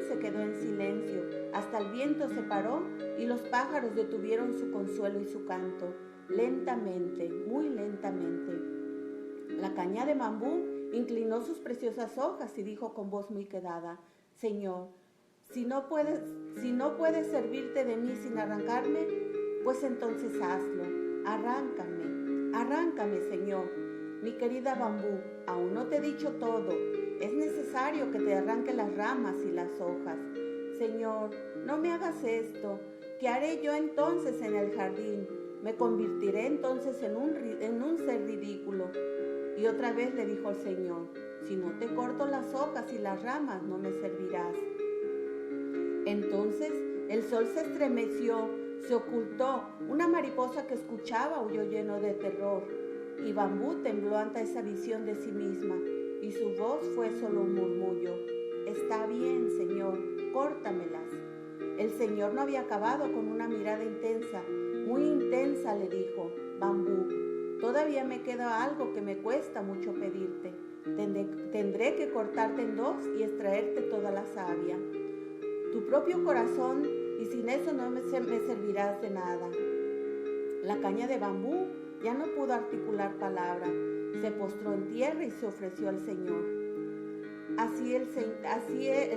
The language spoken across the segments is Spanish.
se quedó en silencio, hasta el viento se paró y los pájaros detuvieron su consuelo y su canto. Lentamente, muy lentamente. La caña de bambú inclinó sus preciosas hojas y dijo con voz muy quedada: Señor, si no puedes servirte de mí sin arrancarme, pues entonces hazlo. Arráncame, Señor. Mi querida bambú, aún no te he dicho todo. Es necesario que te arranque las ramas y las hojas. Señor, no me hagas esto. ¿Qué haré yo entonces en el jardín? Me convertiré entonces en un ser ridículo. Y otra vez le dijo el Señor: si no te corto las hojas y las ramas, no me servirás. Entonces el sol se estremeció, se ocultó. Una mariposa que escuchaba huyó lleno de terror. Y Bambú tembló ante esa visión de sí misma, y su voz fue solo un murmullo: Está bien, Señor, córtamelas. El Señor no había acabado. Con una mirada intensa, muy intensa, le dijo: Bambú, todavía me queda algo que me cuesta mucho pedirte. Tendré que cortarte en dos y extraerte toda la savia. Tu propio corazón, y sin eso no me servirás de nada. La caña de bambú ya no pudo articular palabra. Se postró en tierra y se ofreció al Señor. Así el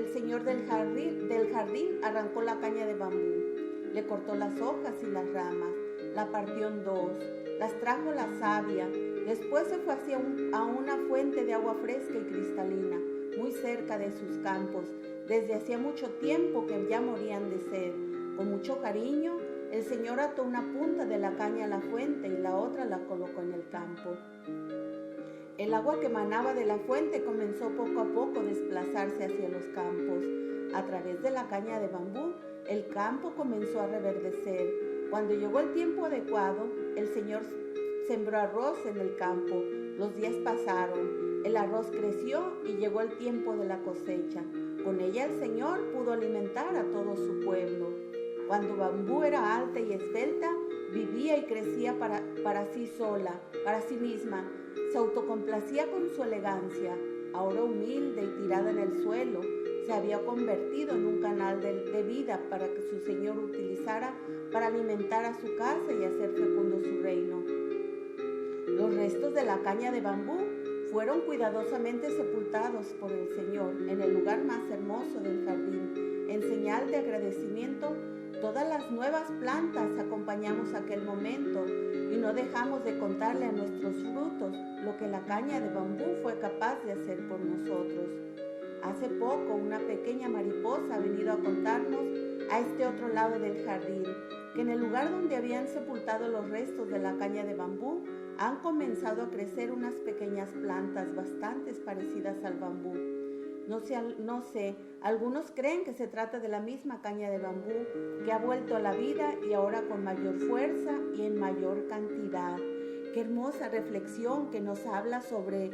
Señor del jardín arrancó la caña de bambú, le cortó las hojas y las ramas, la partió en dos, las trajo la savia. Después se fue a una fuente de agua fresca y cristalina, muy cerca de sus campos, desde hacía mucho tiempo que ya morían de sed. Con mucho cariño, el Señor ató una punta de la caña a la fuente y la otra la colocó en el campo. El agua que emanaba de la fuente comenzó poco a poco a desplazarse hacia los campos. A través de la caña de bambú, el campo comenzó a reverdecer. Cuando llegó el tiempo adecuado, el Señor sembró arroz en el campo. Los días pasaron, el arroz creció y llegó el tiempo de la cosecha. Con ella el Señor pudo alimentar a todo su pueblo. Cuando Bambú era alta y esbelta, vivía y crecía para sí sola, para sí misma. Se autocomplacía con su elegancia. Ahora humilde y tirada en el suelo, se había convertido en un canal de vida para que su Señor utilizara para alimentar a su casa y hacer fecundo su reino. Los restos de la caña de bambú fueron cuidadosamente sepultados por el Señor en el lugar más hermoso del jardín. En señal de agradecimiento, todas las nuevas plantas acompañamos aquel momento y no dejamos de contarle a nuestros frutos lo que la caña de bambú fue capaz de hacer por nosotros. Hace poco una pequeña mariposa ha venido a contarnos a este otro lado del jardín que en el lugar donde habían sepultado los restos de la caña de bambú han comenzado a crecer unas pequeñas plantas bastante parecidas al bambú. No sé, algunos creen que se trata de la misma caña de bambú que ha vuelto a la vida y ahora con mayor fuerza y en mayor cantidad. Qué hermosa reflexión que nos habla sobre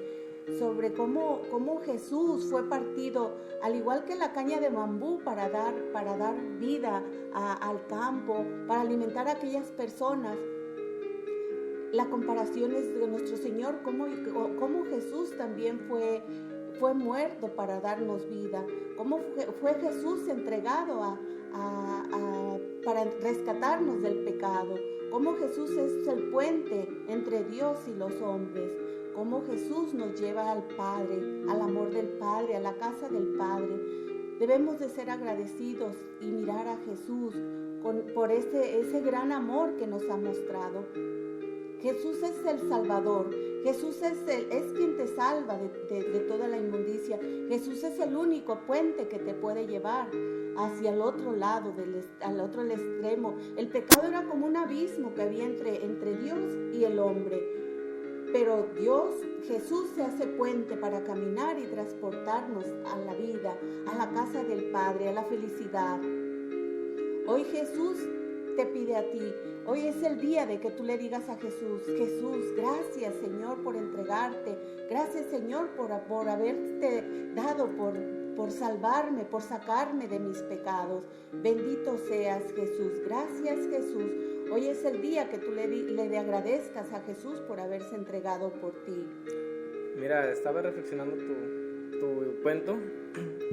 cómo Jesús fue partido, al igual que la caña de bambú, para dar vida al campo, para alimentar a aquellas personas. La comparación es de nuestro Señor, cómo Jesús también fue muerto para darnos vida, cómo fue Jesús entregado para rescatarnos del pecado, cómo Jesús es el puente entre Dios y los hombres, cómo Jesús nos lleva al Padre, al amor del Padre, a la casa del Padre. Debemos de ser agradecidos y mirar a Jesús por ese gran amor que nos ha mostrado. Jesús es el Salvador. Jesús es quien te salva de toda la inmundicia. Jesús es el único puente que te puede llevar hacia el otro lado, al otro extremo. El pecado era como un abismo que había entre Dios y el hombre. Pero Jesús se hace puente para caminar y transportarnos a la vida, a la casa del Padre, a la felicidad. Hoy Jesús te pide a ti. Hoy es el día de que tú le digas a Jesús: Jesús, gracias Señor por entregarte, gracias Señor por haberte dado, por salvarme, por sacarme de mis pecados. Bendito seas Jesús, gracias Jesús. Hoy es el día que tú le agradezcas a Jesús por haberse entregado por ti. Mira, estaba reflexionando tu cuento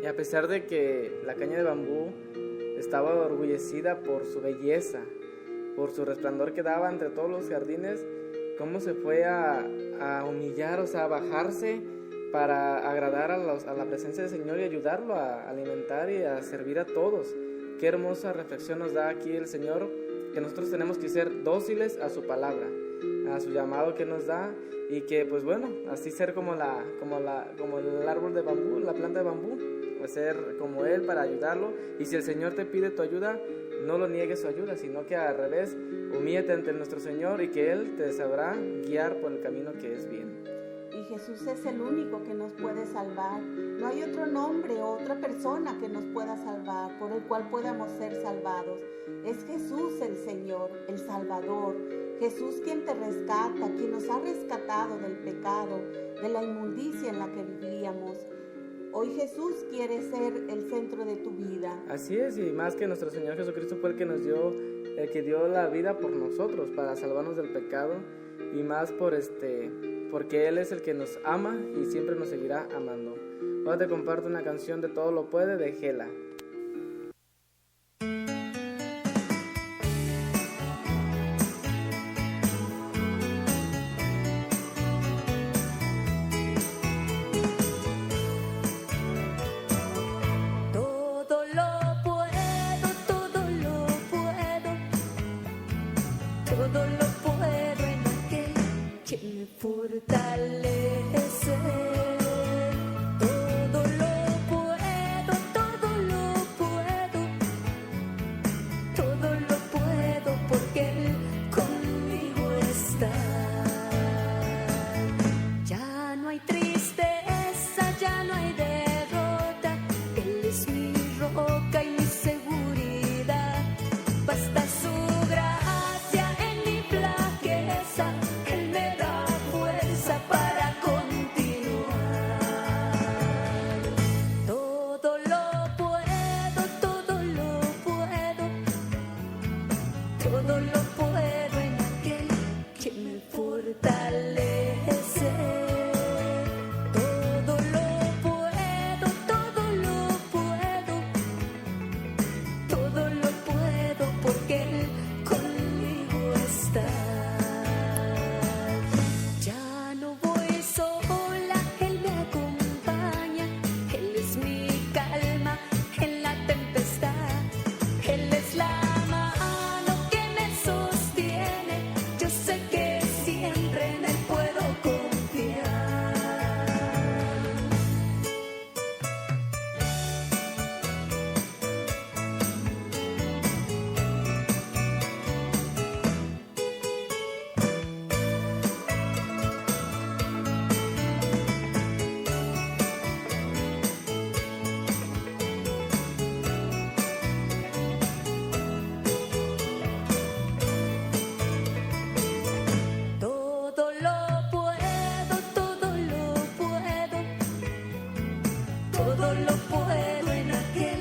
Y a pesar de que la caña de bambú estaba orgullecida por su belleza, por su resplandor que daba entre todos los jardines, cómo se fue a humillar, o sea, a bajarse para agradar a la presencia del Señor y ayudarlo a alimentar y a servir a todos. Qué hermosa reflexión nos da aquí el Señor, que nosotros tenemos que ser dóciles a su palabra, a su llamado que nos da, y que pues bueno, así ser como el árbol de bambú, la planta de bambú, ser como Él para ayudarlo. Y si el Señor te pide tu ayuda, no lo niegues su ayuda, sino que al revés, humíllate ante nuestro Señor y que Él te sabrá guiar por el camino que es bien. Y Jesús es el único que nos puede salvar. No hay otro nombre o otra persona que nos pueda salvar, por el cual podamos ser salvados. Es Jesús el Señor, el Salvador. Jesús quien te rescata, quien nos ha rescatado del pecado, de la inmundicia en la que vivíamos. Hoy Jesús quiere ser el centro de tu vida. Así es, y más que nuestro Señor Jesucristo fue el que que dio la vida por nosotros, para salvarnos del pecado, y más porque Él es el que nos ama y siempre nos seguirá amando. Ahora te comparto una canción de Todo lo puede de Gela. Todo lo puedo en aquel que me fortalece. Todo lo puedo, todo lo puedo porque Él conmigo está. Ya no hay tristeza, ya no hay derrota. Él es mi roca y mi seguridad. Basta su gracia en mi flaqueza, Él me da fuerza para continuar. Todo lo puedo, todo lo puedo en aquel que me fortalece. Todo lo puedo, porque Él conmigo está. Ya no voy sola, Él me acompaña. Él es mi calma en la tempestad. Él es la mano que me sostiene. Yo sé que siempre en Él puedo confiar. Todo lo puedo, todo lo puedo en aquel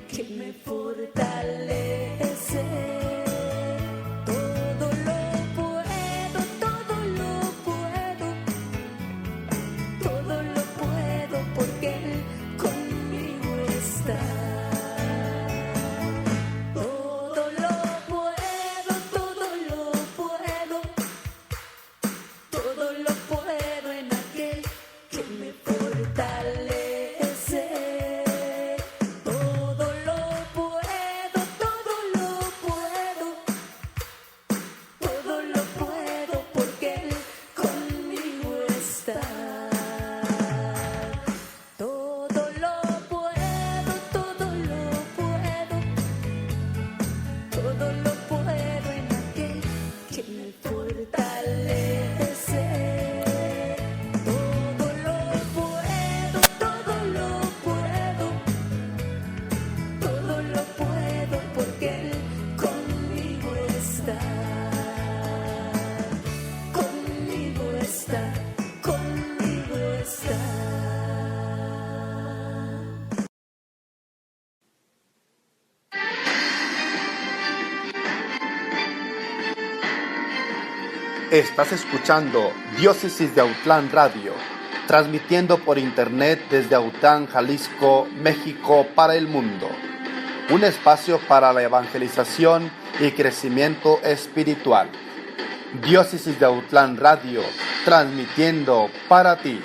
que me fortalece. Todo lo puedo, porque Él conmigo está. Todo lo puedo, todo lo puedo en aquel que me fortalece. Todo lo puedo, porque Él conmigo está. Todo lo puedo, en aquel que me fortalece. Todo lo puedo, porque Él conmigo está. Conmigo está. Estás escuchando Diócesis de Autlán Radio, transmitiendo por internet desde Autlán, Jalisco, México, para el mundo. Un espacio para la evangelización y crecimiento espiritual. Diócesis de Autlán Radio, transmitiendo para ti.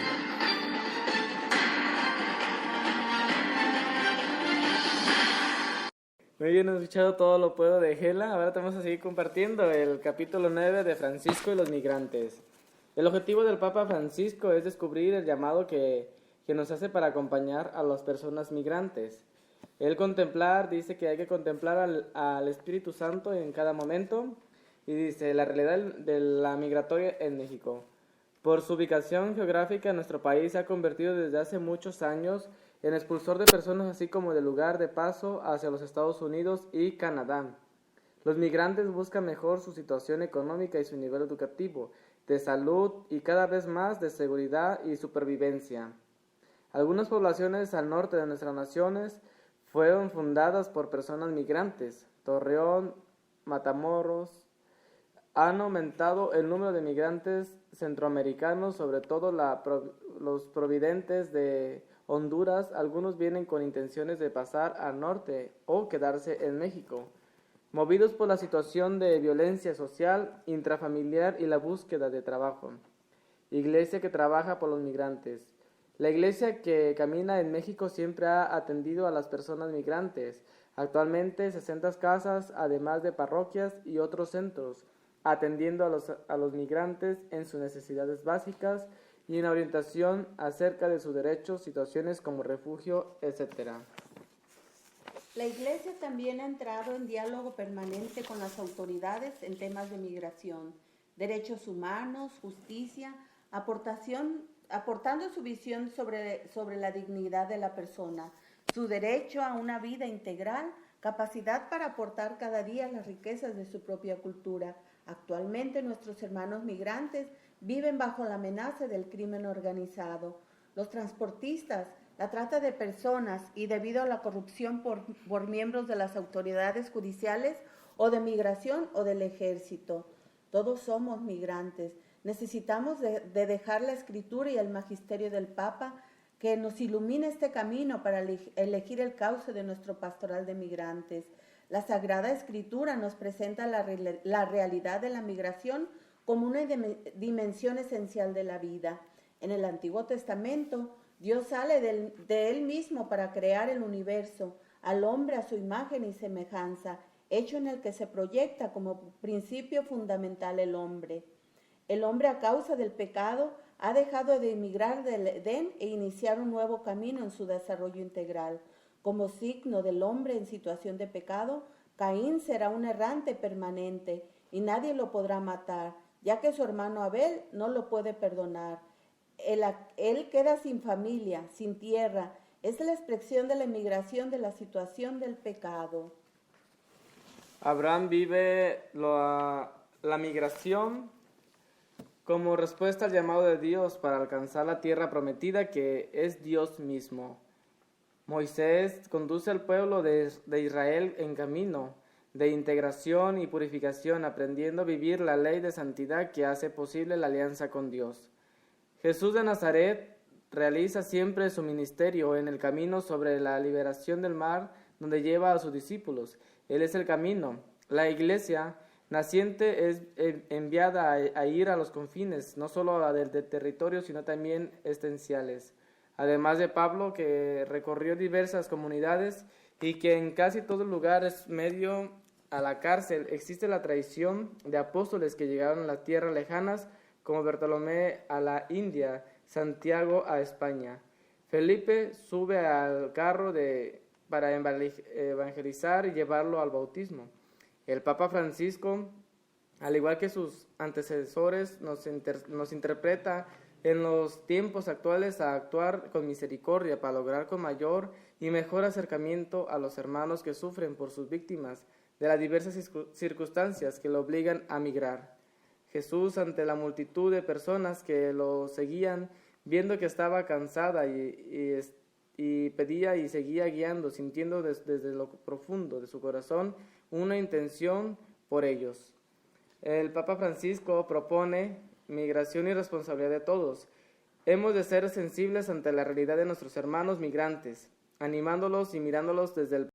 Muy bien, hemos escuchado Todo lo puedo de Gela. Ahora te vamos a seguir compartiendo el capítulo 9 de Francisco y los migrantes. El objetivo del Papa Francisco es descubrir el llamado que nos hace para acompañar a las personas migrantes. Dice que hay que contemplar al Espíritu Santo en cada momento, y dice la realidad de la migratoria en México. Por su ubicación geográfica, nuestro país se ha convertido desde hace muchos años en expulsor de personas, así como de lugar de paso hacia los Estados Unidos y Canadá. Los migrantes buscan mejor su situación económica y su nivel educativo, de salud y cada vez más de seguridad y supervivencia. Algunas poblaciones al norte de nuestras naciones fueron fundadas por personas migrantes. Torreón, Matamoros. Han aumentado el número de migrantes centroamericanos, sobre todo los providentes de Honduras. Algunos vienen con intenciones de pasar al norte o quedarse en México, movidos por la situación de violencia social, intrafamiliar y la búsqueda de trabajo. Iglesia que trabaja por los migrantes. La iglesia que camina en México siempre ha atendido a las personas migrantes. Actualmente 60 casas, además de parroquias y otros centros, atendiendo a los migrantes en sus necesidades básicas y en orientación acerca de sus derechos, situaciones como refugio, etc. La Iglesia también ha entrado en diálogo permanente con las autoridades en temas de migración, derechos humanos, justicia, aportando su visión sobre la dignidad de la persona, su derecho a una vida integral, capacidad para aportar cada día las riquezas de su propia cultura. Actualmente nuestros hermanos migrantes viven bajo la amenaza del crimen organizado. Los transportistas, la trata de personas y debido a la corrupción por miembros de las autoridades judiciales o de migración o del ejército. Todos somos migrantes. Necesitamos de dejar la escritura y el magisterio del Papa que nos ilumine este camino para elegir el cauce de nuestro pastoral de migrantes. La Sagrada Escritura nos presenta la realidad de la migración como una dimensión esencial de la vida. En el Antiguo Testamento, Dios sale de Él mismo para crear el universo, al hombre a su imagen y semejanza, hecho en el que se proyecta como principio fundamental el hombre. El hombre, a causa del pecado, ha dejado de emigrar del Edén e iniciar un nuevo camino en su desarrollo integral. Como signo del hombre en situación de pecado, Caín será un errante permanente y nadie lo podrá matar, ya que su hermano Abel no lo puede perdonar. Él queda sin familia, sin tierra. Es la expresión de la emigración de la situación del pecado. Abraham vive la migración como respuesta al llamado de Dios para alcanzar la tierra prometida, que es Dios mismo. Moisés conduce al pueblo de Israel en camino de integración y purificación, aprendiendo a vivir la ley de santidad que hace posible la alianza con Dios. Jesús de Nazaret realiza siempre su ministerio en el camino sobre la liberación del mar, donde lleva a sus discípulos. Él es el camino. La iglesia naciente es enviada a ir a los confines, no solo del territorio, sino también extensiales. Además de Pablo, que recorrió diversas comunidades y que en casi todo lugar es medio a la cárcel, existe la tradición de apóstoles que llegaron a las tierras lejanas, como Bartolomé a la India, Santiago a España. Felipe sube al carro para evangelizar y llevarlo al bautismo. El Papa Francisco, al igual que sus antecesores, nos interpreta en los tiempos actuales a actuar con misericordia para lograr con mayor y mejor acercamiento a los hermanos que sufren por sus víctimas de las diversas circunstancias que lo obligan a migrar. Jesús, ante la multitud de personas que lo seguían, viendo que estaba cansada y pedía y seguía guiando, sintiendo desde lo profundo de su corazón una intención por ellos. El Papa Francisco propone migración y responsabilidad de todos. Hemos de ser sensibles ante la realidad de nuestros hermanos migrantes, animándolos y mirándolos desde el